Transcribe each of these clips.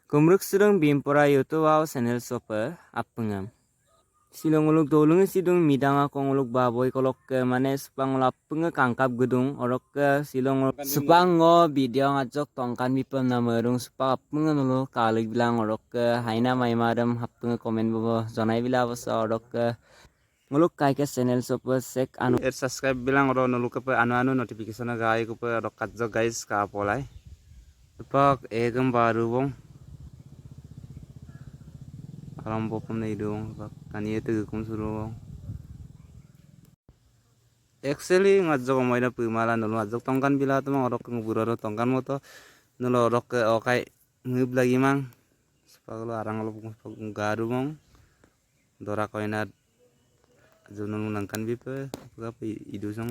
Kumruk sedang bimpora YouTube au channel sopa apengam. Silong uluk dolung sidung midanga kong uluk baboy kolok ke mane supang ulap penga kangkap gedung orok ke silong supang ngo video ngajok tongkan bipem namerung supang penga nulu kalik bilang orok ke haina mai madam penga komen bobo zonai bila basa orok ke nguluk kai ke channel sopa sek anu subscribe bilang oro nulu ke anu notification gai ke orok kajok guys ka polai. Tepak egam baru bong. Alam bopam na idong kan itu kum suruh actually ngajak omai na pemala nulu ngajak tongkan bila tu mang orok nguburo tongkan moto nulu orok ke okai ngib lagi mang sepagalo arang lo garu mong dora koina nulu nangkan bipe apa idusong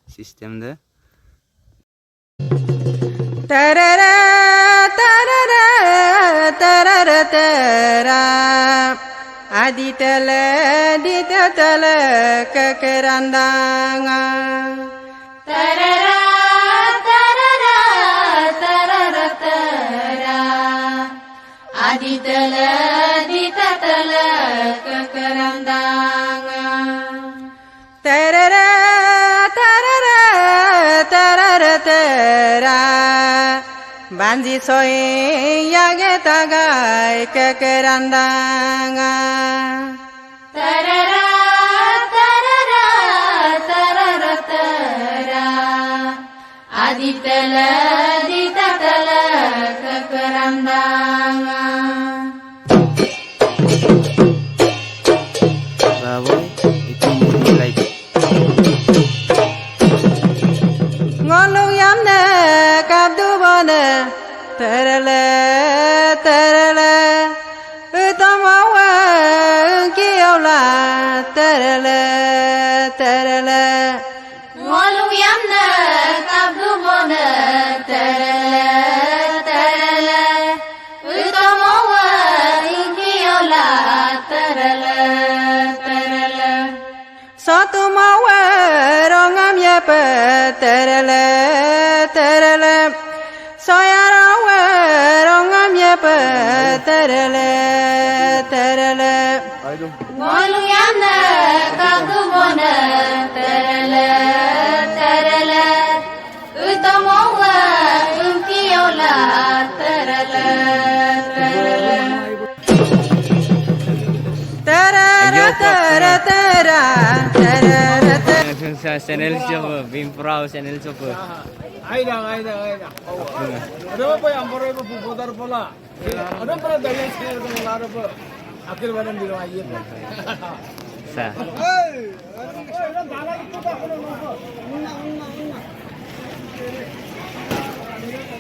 sistem deh tarara tarara tarara tara aditala ditatala kekerandanga tarara tarara tarara tara aditala ditatala kekerandanga tarara tarara tarara tara banji soe yage tagai kekerandanga tarara tarara tarara tara aditala ditatala kekerandanga baboy itu mulai ngolong yamne kabdu bone terele terele utamawa kiola terele terele ngolong yamne kabdu bone terele terele utamawa kiola terele terele satu mawa rongam ya pe terele terele soyarawa rongam ya pe terele terele ngolung yamna kagu bona terele terele utamawa unkiola terele terele terere terere terere channel coba bimpora channel coba Aida. Ada apa yang baru ibu putar pola? Ada pernah dari sini ke Malaysia apa? Akhir badan di rumah iya. sa Hei,